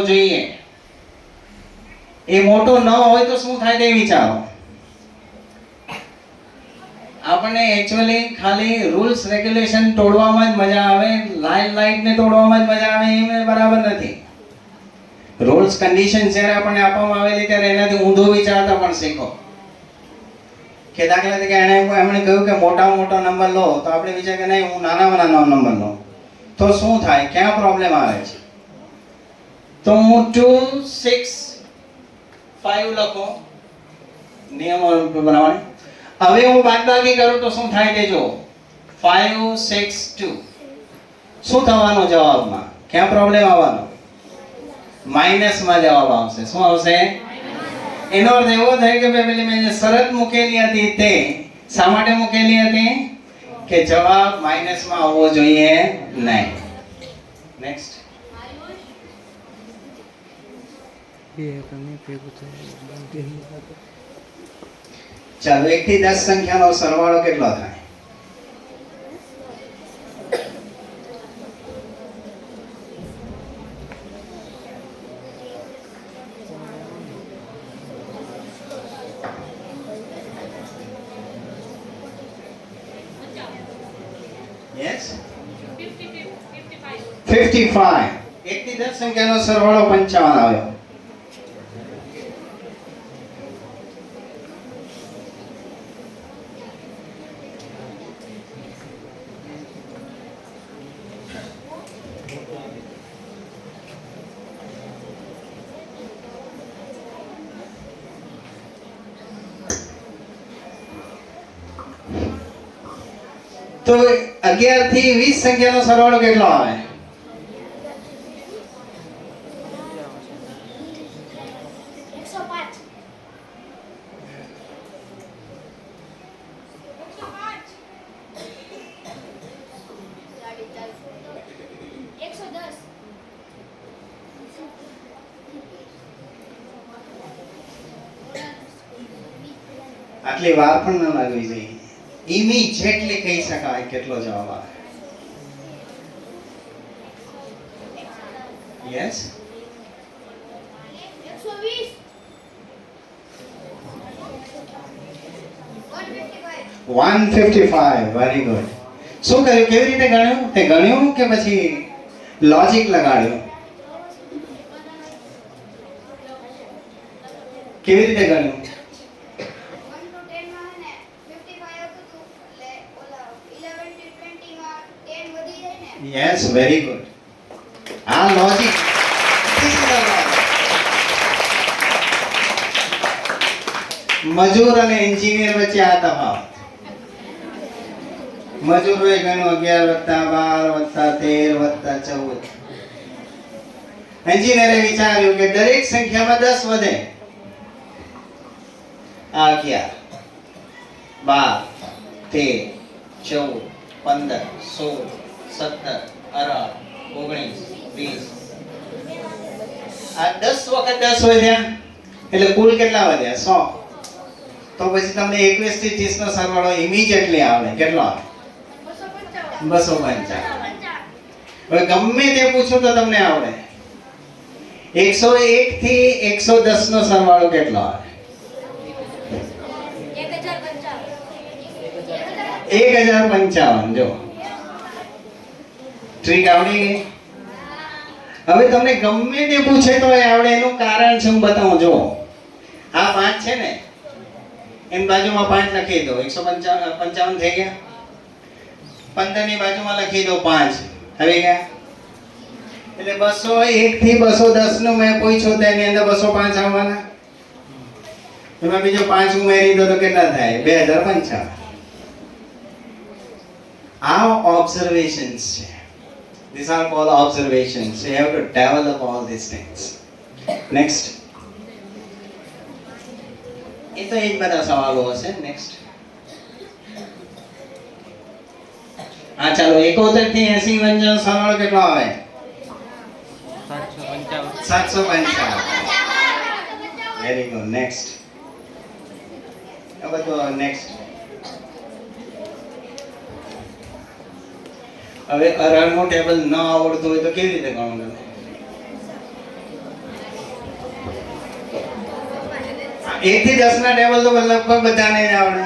જોઈએ. એ મોટો ન હોય તો શું થાય તે વિચારો. આપણને એકચ્યુઅલી ખાલી રૂલ્સ રેગ્યુલેશન તોડવામાં જ મજા આવે, લાઈટ ને તોડવામાં જ મજા આવે એ બરાબર નથી. રૂલ્સ કન્ડિશન જ્યારે આપણને આપવામાં આવેલી ત્યારે એનાથી ઊંધો વિચારતા પણ શીખો. કે દાખલા તરીકે એમણે કહ્યું કે મોટામાં મોટો નંબર લો, તો આપણે વિચાર કે નહીં હું નાનામાં નાનો નંબર લઉં તો શું થાય, ક્યાં પ્રોબ્લેમ આવે છે. તો હું 2 6 5 લખો નિયમો પ્રમાણે. હવે હું બાદબાકી કરું તો શું થાય તે જો 5 6 2. શું થવાનો જવાબમાં, ક્યાં પ્રોબ્લેમ આવવાનો, માઇનસમાં જવાબ આવશે. શું આવશે? એનો અર્થ એવો થાય કે પેલી મેં જે શરત મૂકેલી હતી તે શા માટે મૂકેલી હતી કે જવાબ માઇનસમાં આવવો જોઈએ નહીં. નેક્સ્ટ. ચાલો 1 થી 10 સંખ્યાનો સરવાળો કેટલો થાય? Yes? 55. 1 થી 10 સંખ્યાનો સરવાળો 55 આવ્યો. તો 11 થી 20 સંખ્યાનો સરવાળો કેટલો આવે? આટલી વાર પણ ન લાગવી જોઈએ. ઇમિડિયેટલી કહી શકાય કેટલો જવાબ આવે. યસ 155. Very good. શું કર્યું, કેવી રીતે ગણ્યું? તે ગણ્યું કે પછી લોજિક લગાડ્યું? કેવી રીતે ગણ્યું? Yes, very good. આ લોજિક. મજૂર અને એન્જિનિયર વચ્ચે આ તફાવત. મજૂરોએ ગણ્યું 11 + 12 + 13 + 14. એન્જિનિયરે વિચાર્યું કે દરેક સંખ્યામાં 10 વધે. આ 11 12 13 14 15 16 17 18 19 20. આ 10 વખત 10 વધ્યા એટલે કુલ કેટલા વધ્યા? 100. તો પછી તમને 21 થી 30 નો સરવાળો ઇમિડિયેટલી આવડે. કેટલો આવે? 255. હવે ગમે તે પૂછો તો તમને આવડે. 101 થી 110 નો સરવાળો કેટલો આવે? 1055. જો ટ્રીક આવડી ગઈ. હવે તમને ગમે તે પૂછે તો આવડે. એનું કારણ છે હું બતાવું. જો આ 5 છે ને, એની બાજુમાં 5 લખી દો. 155 થઈ ગયા. 15 ની બાજુમાં લખી દો 5. આવી ગયા. એટલે 201 થી 210 નું મેં પૂછ્યું તો એની અંદર 205 આવવાના. એમાં બીજો 5 ઉમેરી દો તો કેટલા થાય? 2055. આ ઓબ્ઝર્વેશન્સ છે. These are called observations. So you have to develop all these things. Next. એ તો એક બધા સવાલો હશે. Next. હા ચાલો 71 થી 80 વચ્ચેનો સરવાળો કેટલો આવે? 755. Very good. Next. अब तो next. હવે અરણનું ટેબલ ન આવડતું હોય તો કેવી રીતે ગણવું? 1 થી 10 ના ટેબલ તો લગભગ બધાને જ આવડે.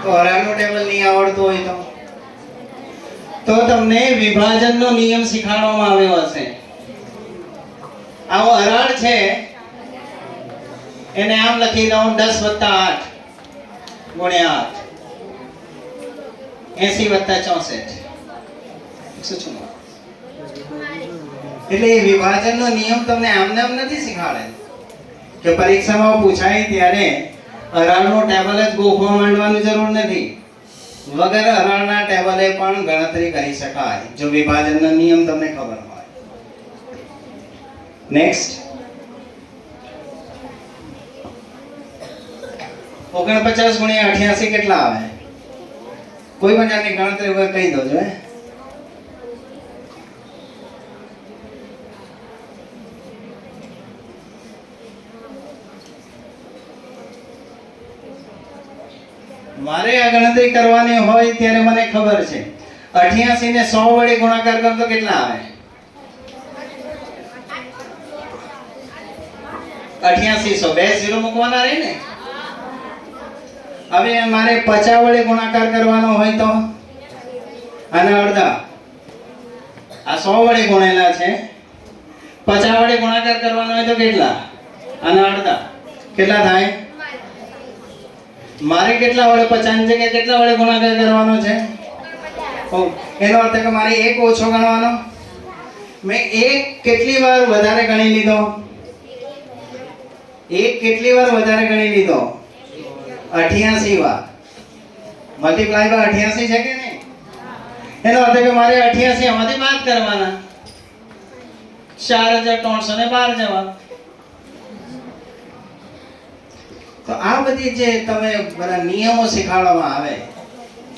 તો હરાળનો ટેબલ નહીં આવડતો હોય તો તમને વિભાજનનો નિયમ શીખવાડવામાં આવ્યો હશે. આવો હરાળ છે એને આમ લખી દઉં 10 + 8 ગુણ્યા 8 80 + 64 104. એટલે એ વિભાજનનો નિયમ તમને આમને આમ નથી શીખવાડે કે પરીક્ષામાં પૂછાય ત્યારે હરાળનો ટેબલ જ ગોખવા માંડવાની જરૂર નથી. વગર હરાળના ટેબલે પણ ગણતરી કરી શકાય જો વિભાજનનો નિયમ તમને ખબર હોય. નેક્સ્ટ 49 ગુણ્યા 88 કેટલા આવે? કોઈ પણ જાતની ગણતરી વગર કહી દો જો. મારે આ ગણતરી કરવાની હોય ત્યારે મને ખબર છે 88 ને 100 વડે ગુણાકાર કરો તો કેટલા આવે? 88 100 બે ઝીરો મૂકવાના રહે ને. હવે મારે 50 વડે ગુણાકાર કરવાનો હોય તો આના અડધા. આ 100 વડે ગુણેલા છે 50 વડે ગુણાકાર કરવાનો હોય તો કેટલા? આના અડધા. કેટલા થાય? મારે કેટલા વડે 50 ની જગ્યાએ કેટલા વડે ગુણાકાર કરવાનો છે? એનો અર્થ કે મારે 1 ઓછો ગણવાનો. મેં 1 કેટલી વાર વધારે ગણી લીધો? 1 કેટલી વાર વધારે ગણી લીધો? 88 વાર. મલ્ટીપ્લાય બાય 88 છે કે નહીં? એનો અર્થ કે મારે 88 આમાંથી બાદ કરવાના. 4312 જવાબ. તો આ બધી જે તમે બધા નિયમો શીખવાડવામાં આવે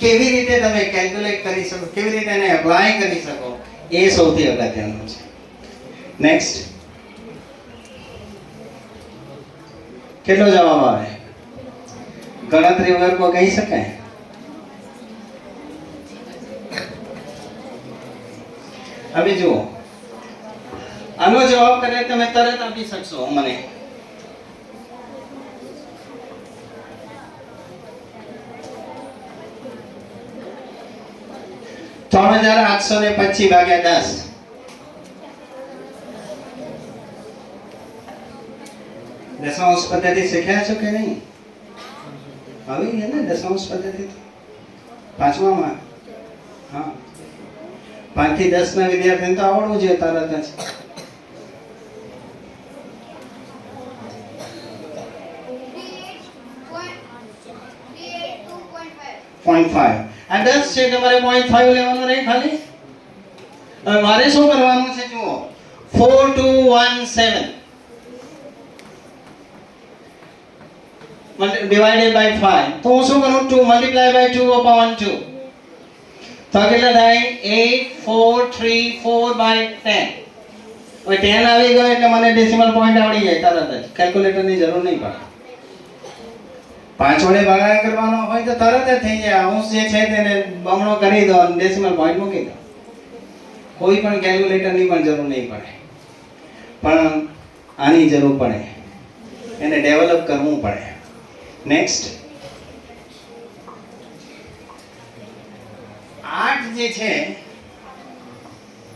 કેવી રીતે તમે કેલ્ક્યુલેટ કરી શકો, કેવી રીતે એને એપ્લાય કરી શકો, એ સૌથી અગત્યનું છે. નેક્સ્ટ કેટલો જવાબ આવે? ગણતરી વગર કોઈ કહી શકાય? હવે જુઓ આનો જવાબ કરે તમે તરત આપી શકશો મને. 3825 ભાગ્યા 10. દશાંશ પદ્ધતિ શીખ્યા છો કે નહીં? આવી છે ને દશાંશ પદ્ધતિ પાંચમામાં? હા, 5 થી 10 ના વિદ્યાર્થીને તો આવડવું જોઈએ તરત જ. .5 આ 10 છે તમારે 0.5 લેવાનું રહે ખાલી. હવે મારે શું કરવાનું છે જુઓ 4217 divided by 5 તો હું શું કરું 2 multiply by 2/2 તો કેટલા થાય 8434 by 10. હવે 10 આવી ગયો એટલે મને ડેસિમલ પોઈન્ટ આવડી જાય તરત જ, કેલ્ક્યુલેટરની જરૂર નહીં પડે. 5 વડે ભાગાકાર કરવાનો હોય તો તરત જ થઈ જાય. અંશ જે છે તેને બમણો કરી દો અને ડેસિમલ પોઈન્ટ મૂકી દો. કોઈ પણ કેલ્ક્યુલેટરની પણ જરૂર નહીં પડે. પણ આની જરૂર પડે, એને ડેવલપ કરવું પડે. નેક્સ્ટ 8 જે છે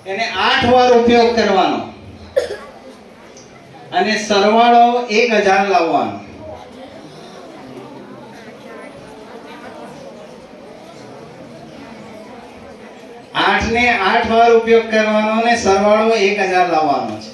એને 8 વાર ઉપયોગ કરવાનો અને સરવાળો 1000 લાવવાનો. 8 ને 8 વાર ઉપયોગ કરવાનો અને સરવાળો 1000 લાવવાનો છે.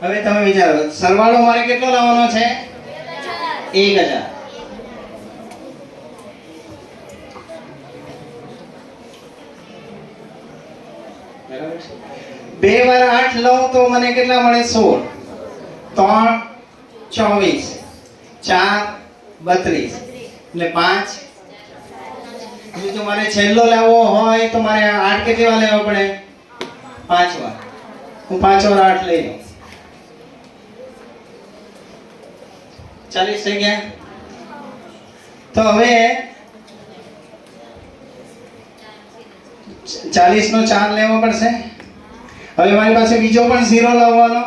હવે તમે વિચારો સરવાળો મારે કેટલો લાવવાનો છે? 1000. બરાબર છે. 2 વાર 8 લઉં તો મને કેટલા મળે? 16. 3 24, 4 32 એટલે 5. જો મારે છેલ્લો લેવો હોય તો મારે 8 કેટલી વાર લેવો પડે? 5 વાર. હું 5 વાર 8 લઈ લઉં. 40 થઈ ગયા. તો હવે 40 નો 4 લેવો પડશે. હવે મારી પાસે બીજો પણ 0 લાવવાનો.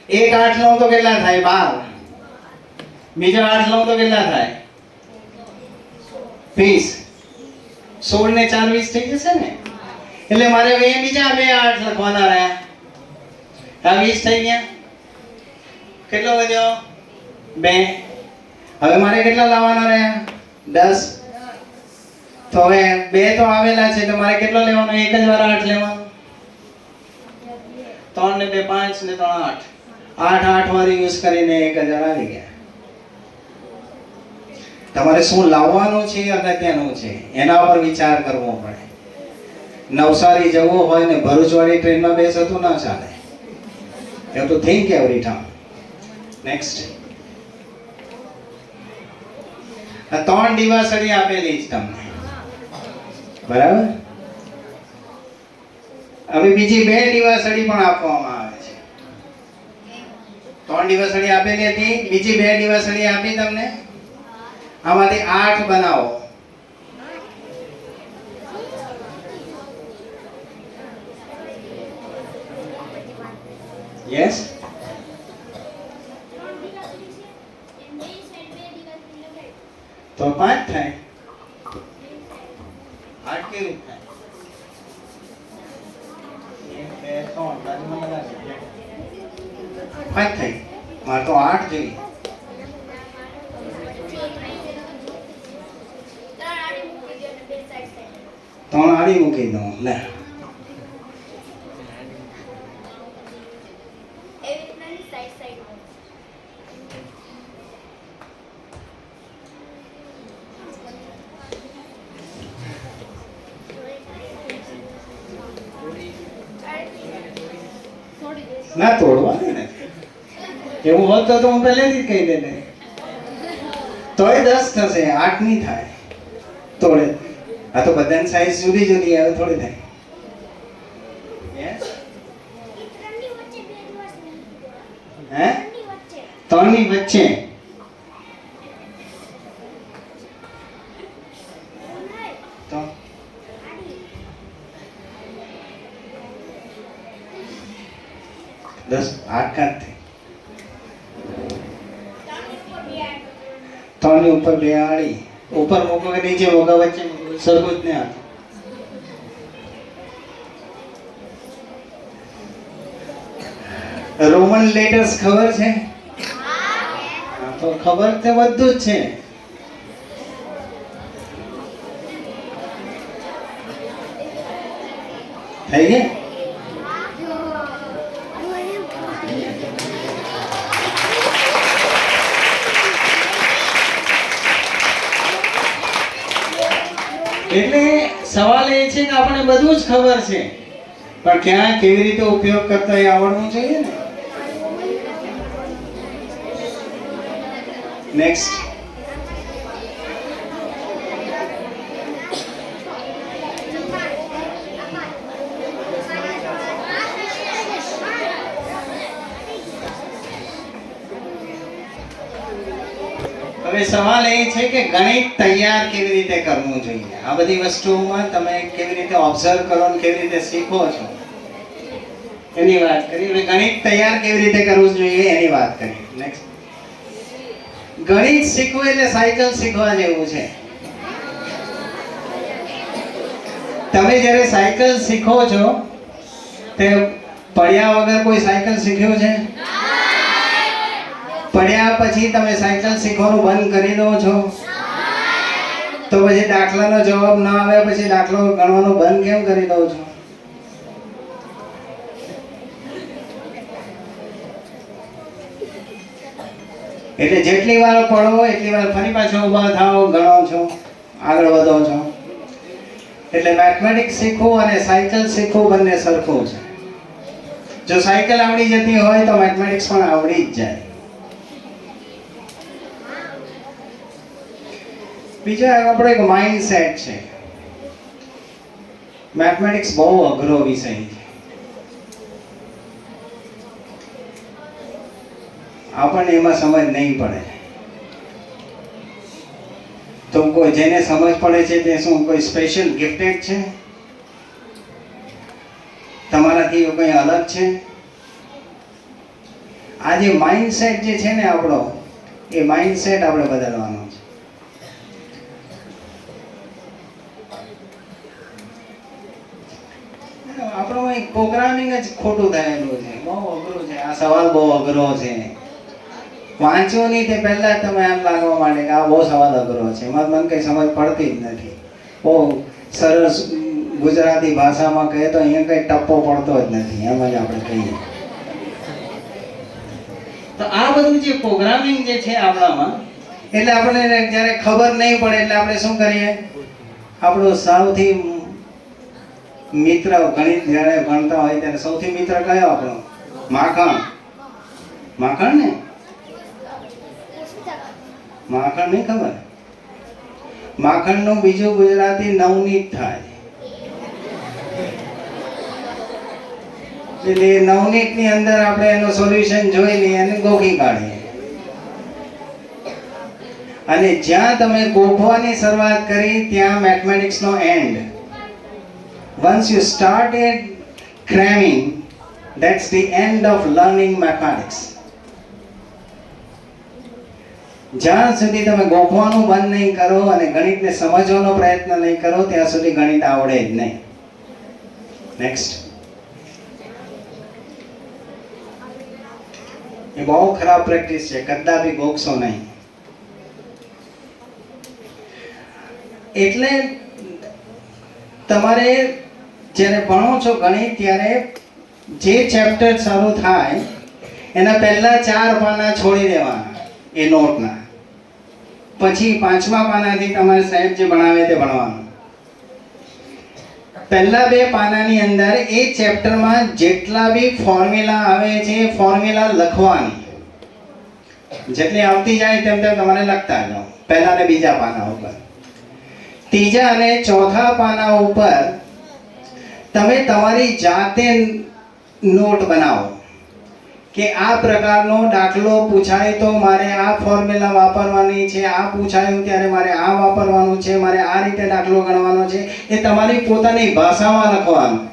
એક 8 લઉં તો કેટલા થાય? 12. બીજો 8 લઉં તો કેટલા થાય? 20. 16 ને 4 20 થઈ જશે ને. એટલે મારે હવે બીજા બે 8 લખવાના રહ્યા. આ 20 થઈ ગયા. કેટલો વધ્યો? 2. હવે મારે કેટલા લાવવાના રહ્યા? 10. તો હવે 2 તો આવેલા છે, તો મારે કેટલો લેવાનો? એક જ વાર 8 લેવાનો. 3 ને 2 5 ને 3 8. 8 વાર યુઝ કરીને 1000 આવી ગયા. તમારે શું લાવવાનું છે અગત્યનું છે, એના પર વિચાર કરવો પડે. નવસારી જવું હોય ને ભરૂચવાળી ટ્રેનમાં બેસો તો ના ચાલે. You have to think every time. Next. આ 3 દિવાસળી આપેલી છે તમને, બરાબર? હવે બીજી 2 દિવાસળી પણ આપવામાં આવે છે. 3 દિવાસળી આપેલી હતી, બીજી 2 દિવાસળી આપી તમને. આમાંથી 8 બનાવો. યસ, તો 5 થાય. 8 કેવી થાય? 1 2 3 5 થઈ. મારે તો 8 જોઈએ. 3 આડી મૂકી દઉં. લે, ના તોડવાની ને. એવું હોત તો હું પહેલેથી જ કહી દેને. તોય 10 થશે, 8 નહીં થાય. તોડે. આ તો બધાની સાઈઝ જુદી જુદી આવે, થોડી થાય. હે? 3 ની વચ્ચે. તો 10 8 કાટ થઈ. 3 ની ઉપર 2 આડી. ઉપર મૂકો કે નીચે મૂકો, વચ્ચે સરખું જ ને. આ રોમન લેટર્સ ખબર છે? હા, તો ખબર તો બધું જ છે. થઈ ગયા? એટલે સવાલ એ છે કે આપણને બધું જ ખબર છે, પણ ક્યાં કેવી રીતે ઉપયોગ કરતા એ આવડવું જોઈએ ને. નેક્સ્ટ. હવે સવાલ એ છે કે ગણિત તૈયાર કેવી રીતે કરવું જોઈએ. આ બધી વસ્તુઓમાં તમે કેવી રીતે ઓબ્ઝર્વ કરો અને કેવી રીતે શીખો છો એની વાત કરી. હવે ગણિત તૈયાર કેવી રીતે કરવું જોઈએ એની વાત કરી. નેક્સ્ટ. ગણિત શીખવું એટલે સાયકલ શીખવા જેવું છે. તમે જ્યારે સાયકલ શીખો છો તે પડ્યા વગર કોઈ સાયકલ શીખ્યો છે? પડ્યા પછી તમે સાયકલ શીખવાનું બંધ કરી દો છો? તો પછી દાખલાનો જવાબ ના આવ્યા પછી દાખલો ગણવાનો બંધ કેમ કરી દો છો? એટલે જેટલી વાર પડો એટલી વાર ફરી પાછો ઊભા થાઓ, ગણો છો, આગળ વધો છો. એટલે મેથમેટિક્સ શીખવું અને સાયકલ શીખવું બંને સરખું છે. જો સાયકલ આવડી જતી હોય તો મેથમેટિક્સ પણ આવડી જ જાય. બીજો આપણો એક માઇન્ડ સેટ છે. મેથમેટિક્સ બહુ અઘરો વિષય છે. આપણને એમાં સમજ નહીં પડે. તો કોઈ જેને સમજ પડે છે તે શું કોઈ સ્પેશિયલ ગિફ્ટેડ છે? તમારાથી કંઈ અલગ છે? આ જે માઇન્ડસેટ જે છે ને આપણો, એ માઇન્ડસેટ આપણે બદલવાનો છે. આપણો એક પ્રોગ્રામિંગ જ ખોટું થયેલું છે. બહુ અઘરું છે આ સવાલ, બહુ અઘરો છે. વાંચો નહીં તે પહેલા જ તમે એમ લાગવા માંડે કે આ બહુ સવાલ અઘરો છે. એમાં મને કંઈ સમજ પડતી જ નથી. બહુ સરસ ગુજરાતી ભાષામાં કહે તો અહીંયા કંઈ ટપ્પો પડતો જ નથી, એમ જ આપણે કહીએ. તો આ બધું જે પ્રોગ્રામિંગ જે છે આપણામાં, એટલે આપણે જ્યારે ખબર નહીં પડે એટલે આપણે શું કરીએ? આપણું સૌથી મિત્ર, ગણિત જ્યારે ભણતા હોય ત્યારે સૌથી મિત્ર કયો આપણો? માખણ. માખણ ને? માખણ નહીં ખબર? માખણનું બીજું ગુજરાતી નવનીત થાય. એટલે નવનીત ની અંદર આપણે એનું સોલ્યુશન જોઈ લઈએ અને ગોખી કાઢીએ. અને જ્યાં તમે ગોખવાની શરૂઆત કરી ત્યાં મેથમેટિક્સ નો end. Once you started cramming, that's the end of learning mathematics. જ્યાં સુધી તમે ગોખવાનું બંધ નહીં કરો અને ગણિતને સમજવાનો પ્રયત્ન નહીં કરો ત્યાં સુધી ગણિત આવડે જ નહીં. નેક્સ્ટ. એ બહુ ખરાબ પ્રેક્ટિસ છે, કદાપી ગોખશો નહીં. એટલે તમારે જ્યારે ભણો છો ગણિત ત્યારે જે ચેપ્ટર શરૂ થાય એના પહેલા 4 પાના છોડી દેવાના એ નોટના. પછી 5મા પાનાથી તમારે સાહેબ જે ભણાવે તે ભણવાનું. પહેલા 2 પાનાની અંદર એ ચેપ્ટરમાં જેટલા બી ફોર્મ્યુલા આવે છે એ ફોર્મ્યુલા લખવાની. જેટલી આવતી જાય તેમ તેમ તમારે લખતા જાઓ પહેલા અને બીજા પાના ઉપર. 3જા અને 4થા પાના ઉપર તમે તમારી જાતે નોટ બનાવો કે આ પ્રકારનો દાખલો પૂછાય તો મારે આ ફોર્મ્યુલા વાપરવાની છે, આ પૂછાયું ત્યારે મારે આ વાપરવાનું છે, મારે આ રીતે દાખલો ગણવાનો છે. એ તમારી પોતાની ભાષામાં લખવાનું,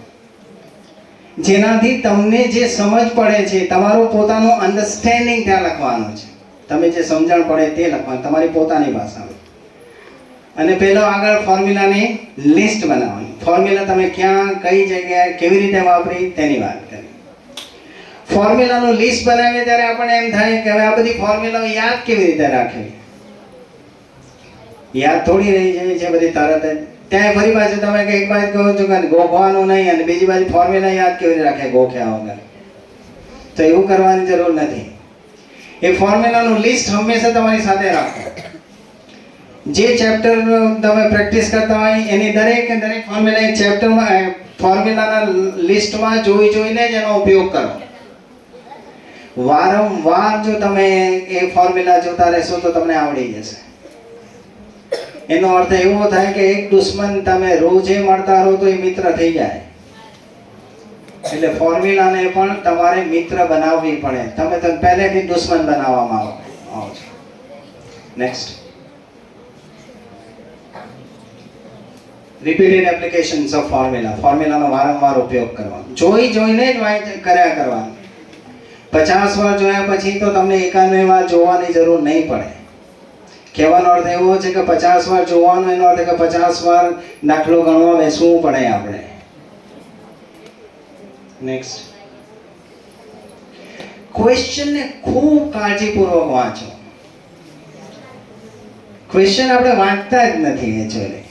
જેનાથી તમને જે સમજ પડે છે તમારું પોતાનું અન્ડરસ્ટેન્ડિંગ ત્યાં લખવાનું છે. તમે જે સમજણ પડે તે લખવાનું તમારી પોતાની ભાષામાં. અને પહેલો આગળ ફોર્મ્યુલાની લિસ્ટ બનાવવાની. ફોર્મ્યુલા તમે ક્યાં, કઈ જગ્યાએ, કેવી રીતે વાપરી તેની વાત કરી. ફોર્મ્યુલાનું લિસ્ટ બનાવીએ ત્યારે આપણને એમ થાય કે હવે આ બધી ફોર્મ્યુલાઓ યાદ કેવી રીતે રાખવી? યાદ થોડી રહી જાય છે બધી તરત જ. ત્યાં ફરી પાછું તમે એક બાજુ કહો છો કે ગોખવાનું નહીં અને બીજી બાજુ ફોર્મ્યુલા યાદ કેવી રીતે રાખે ગોખ્યા વગર? તો એવું કરવાની જરૂર નથી. એ ફોર્મ્યુલાનું લિસ્ટ હંમેશા તમારી સાથે રાખો. જે ચેપ્ટર તમે પ્રેક્ટિસ કરતા હોય એની દરેક ફોર્મ્યુલા એક ચેપ્ટરમાં ફોર્મ્યુલાના લિસ્ટમાં જોઈને જ એનો ઉપયોગ કરો. વારંવાર જો તમે એ ફોર્મ્યુલા જોતા રહેશો તો તમને આવડી જશે. એનો અર્થ એવો થાય કે એક દુશ્મન તમે રોજે મળતા રહો તો એ મિત્ર થઈ જાય. એટલે ફોર્મ્યુલાને પણ તમારે મિત્ર બનાવવી પડે. તમે તો પહેલેથી દુશ્મન બનાવવામાં આવો છો. Next. Repeated applications of formula. ફોર્મ્યુલાનો વારંવાર ઉપયોગ કરવાનો, જોઈને જ કર્યા કરવાનું. 50 વાર જોયા પછી તો તમને 91 વાર જોવાની જરૂર નહીં પડે. કહેવાનો અર્થ એવો છે કે 50 વાર જોવાનો, એનો અર્થ કે 50 વાર દાખલો ગણવા બેસવું પડે આપણે. નેક્સ્ટ. ક્વેશ્ચનને ખૂબ કાળજીપૂર્વક વાંચો. ક્વેશ્ચન આપણે વાંચતા જ નથી એકચ્યુઅલી.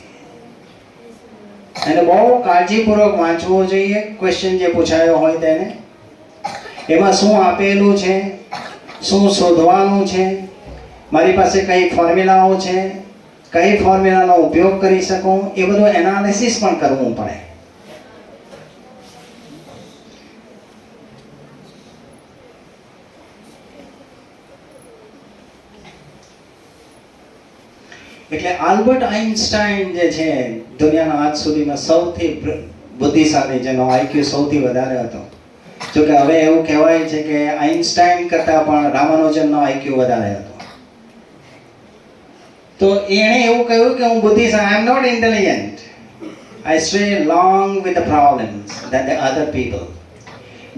એને બહુ કાળજીપૂર્વક વાંચવો જોઈએ. ક્વેશ્ચન જે પૂછાયો હોય તેને, એમાં શું આપેલું છે, શું શોધવાનું છે, મારી પાસે કઈ ફોર્મ્યુલાઓ છે, કઈ ફોર્મ્યુલાનો ઉપયોગ કરી શકું, એ બધું એનાલિસિસ પણ કરવું પડે. એટલે આલ્બર્ટ આઇન્સ્ટાઈન જે છે દુનિયાના આજ સુધીમાં સૌથી બુદ્ધિશાળી, જેનો આઈક્યુ સૌથી વધારે હતો, જો કે હવે એવું કહેવાય છે કે આઇન્સ્ટાઈન કરતાં પણ રામાનુજનનો આઈક્યુ વધારે હતો. તો એણે એવું કહ્યું કે હું બુદ્ધિશાળી, I am not intelligent, I stay long with the problems then the other people.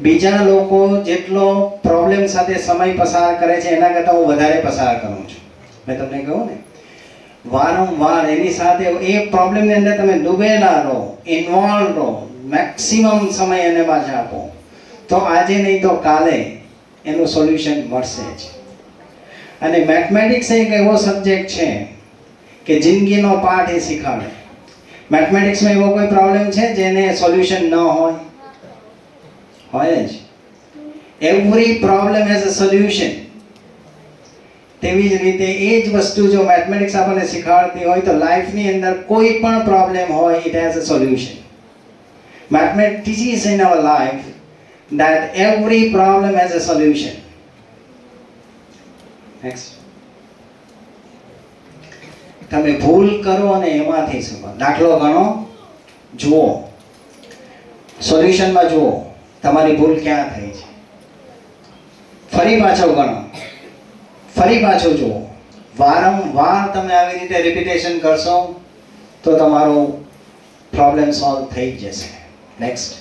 બીજા લોકો જેટલો પ્રોબ્લેમ સાથે સમય પસાર કરે છે એના કરતાં હું વધારે પસાર કરું છું. મેં તમને કહ્યું ને, વારંવાર એની સાથે એ પ્રોબ્લેમની અંદર તમે ડૂબેલા રહો, ઇન્વોલ્વ રહો, મેક્સિમમ સમય એને પાછા આપો, તો આજે નહીં તો કાલે એનું સોલ્યુશન મળશે જ. અને મેથમેટિક્સ એક એવો સબ્જેક્ટ છે કે જિંદગીનો પાઠ એ શીખવાડે. મેથમેટિક્સમાં એવો કોઈ પ્રોબ્લેમ છે જેને સોલ્યુશન ન હોય? હોય જ. Every problem has a solution. તેવી જ રીતે એ જ વસ્તુ જો મેથમેટિક્સ આપણને શીખવાડતી હોય તો લાઈફની અંદર કોઈ પણ પ્રોબ્લેમ હોય, it has a solution. Mathematics teaches in our life that every problem has a solution. Next. તમે ભૂલ કરો અને એમાંથી શું? દાખલો ગણો, જુઓ, સોલ્યુશનમાં જુઓ તમારી ભૂલ ક્યાં થઈ છે. ફરી પાછો ગણો, ફરી પાછો જુઓ. વારંવાર તમે આવી રીતે રિપીટેશન કરશો તો તમારો પ્રોબ્લેમ સોલ્વ થઈ જશે. નેક્સ્ટ.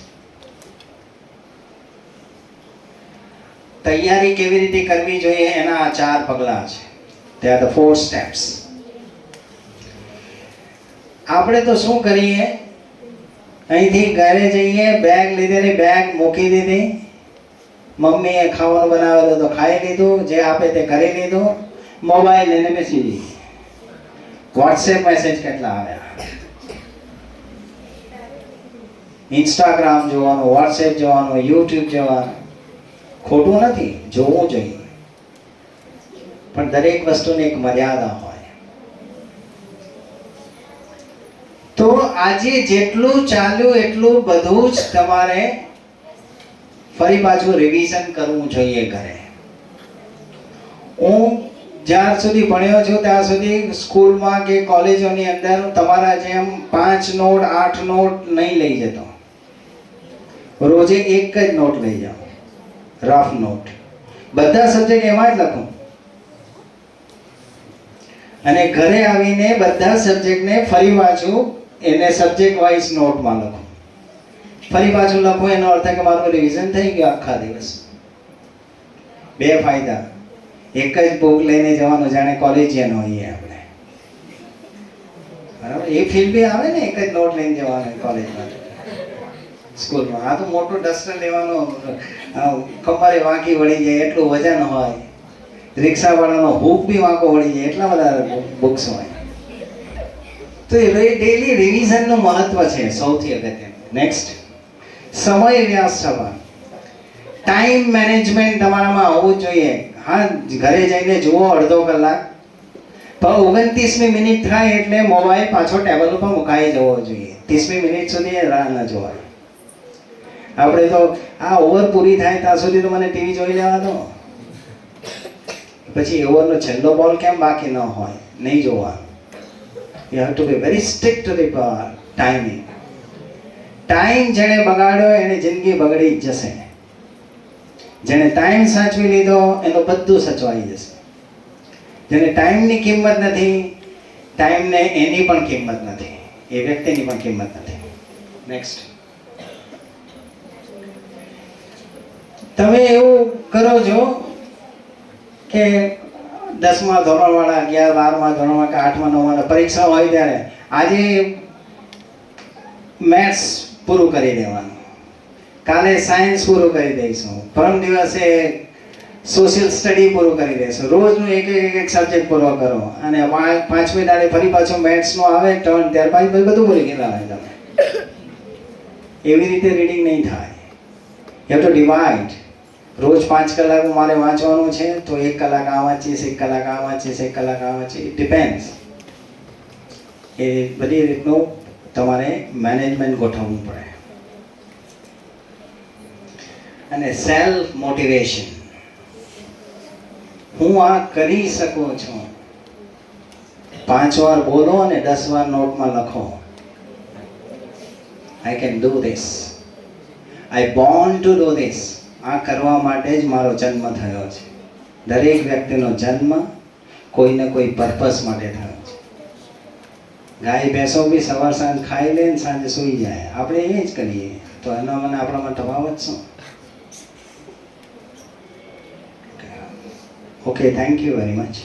તૈયારી કેવી રીતે કરવી જોઈએ એના આ 4 પગલાં છે. તે આર ધ 4 સ્ટેપ્સ. આપણે તો શું કરીએ, અહીંથી ઘરે જઈએ, બેગ લીધેલી, બેગ મૂકી દીધી, મમ્મીએ ખાવાનું બનાવેલું તો ખાઈ લીધું, જે આપે તે કરી લીધું, મોબાઈલ લઈને બેસી જઈએ. વોટ્સએપ મેસેજ કેટલા આવ્યા, ઇન્સ્ટાગ્રામ જોવાનું, વોટ્સએપ જોવાનું, યુટ્યુબ જોવાનું. ખોટું નથી, જોવું જોઈએ, પણ દરેક વસ્તુની એક મર્યાદા હોય. તો આજે જેટલું ચાલ્યું એટલું બધું જ તમારે ફરી પાછું રિવિઝન કરવું જોઈએ ઘરે. હું જ્યાર સુધી ભણ્યો છું ત્યાં સુધી સ્કૂલમાં કે કોલેજોની અંદર તમારા જેમ 5 નોટ 8 નોટ નહીં લઈ જતો. રોજે એક જ નોટ લઈ જાઓ, રફ નોટ. બધા સબ્જેક્ટ એમાં જ લખું અને ઘરે આવીને બધા સબ્જેક્ટને ફરી પાછું એને સબ્જેક્ટ વાઇઝ નોટમાં લખું. ફરી પાછું લખું એનો અર્થ કે મારું રિવિઝન થઈ ગયું આખા દિવસ. 2 ફાયદા. એક જ બુક લઈને જવાનું, જાણે કોલેજિયન હોઈએ આપણે, બરાબર. એ ફીલ બી આવે ને, એક જ નોટ લઈને જવાનું કોલેજમાં, સ્કૂલમાં. આ તો મોટું ડસ્ટર લેવાનું, કમરે વાંકી વળી જાય એટલું વજન હોય, રિક્ષાવાળાનો હૂક બી વાંકો વળી જાય, એટલા બધા બુક્સ હોય. તો એ ડેલી રિવિઝનનું મહત્વ છે સૌથી અગત્યનું. નેક્સ્ટ, સમય વ્યવસ્થાપન, ટાઈમ મેનેજમેન્ટ તમારામાં હોવું જોઈએ. હા, ઘરે જઈને જુઓ અડધો કલાક, પણ 29મી મિનિટ થાય એટલે મોબાઈલ પાછો ટેબલ ઉપર મુકાઈ જવો જોઈએ. 30મી મિનિટ સુધી રાહ ન જોવાય. આપણે તો આ ઓવર પૂરી થાય ત્યાં સુધી તો મને ટીવી જોઈ લેવા દો, પછી ઓવરનો છેલ્લો બોલ કેમ બાકી ન હોય, નહીં જોવાનું. You have to be very strict to the timing. Time જેણે બગાડ્યો એને જિંદગી બગડી જ જશે. જેણે ટાઈમ સાચવી લીધો એનું બધું સચવાઈ જશે. જેને ટાઈમની કિંમત નથી, ટાઈમને એની પણ કિંમત નથી, એ વ્યક્તિની પણ કિંમત નથી. નેક્સ્ટ. તમે એવું કરો છો કે 10મા ધોરણવાળા, 11, 12મા ધોરણમાં કે 8મા 9મા પરીક્ષા હોય ત્યારે આજે મેથ્સ પૂરું કરી દેવાનું, કાલે સાયન્સ પૂરું કરી દઈશું, પરમ દિવસે સોશિયલ સ્ટડી પૂરું કરી દઈશું. રોજનું એક સબ્જેક્ટ પૂરો કરો અને 5મી દાડે ફરી પાછું મેથ્સનું આવે ટર્ન, ત્યાર પછી બધું ભૂલી ગયેલા હોય તમે. એવી રીતે રીડિંગ નહીં થાય. You have to divide. રોજ 5 કલાક મારે વાંચવાનું છે તો 1 કલાક આ વાંચીશ, 1 કલાક આ વાંચીશ, 1 કલાક આ વાંચીશ. It depends. એ બધી રીતનું તમારે મેનેજમેન્ટ ગોઠવવું પડે. અને સેલ્ફ મોટિવેશન, હું આ કરી શકું છું. 5 વાર બોલો અને 10 વાર નોટમાં લખો, I can do this. I born to do this. આ કરવા માટે જ મારો જન્મ થયો છે. દરેક વ્યક્તિનો જન્મ કોઈને કોઈ પર્પસ માટે થયો છે. ગાય ભેંસો બી સવાર સાંજ ખાઈ લે ને સાંજે સૂઈ જાય, આપણે એ જ કરીએ, તો એનો મને આપણામાં તફાવત શું? Okay, thank you very much.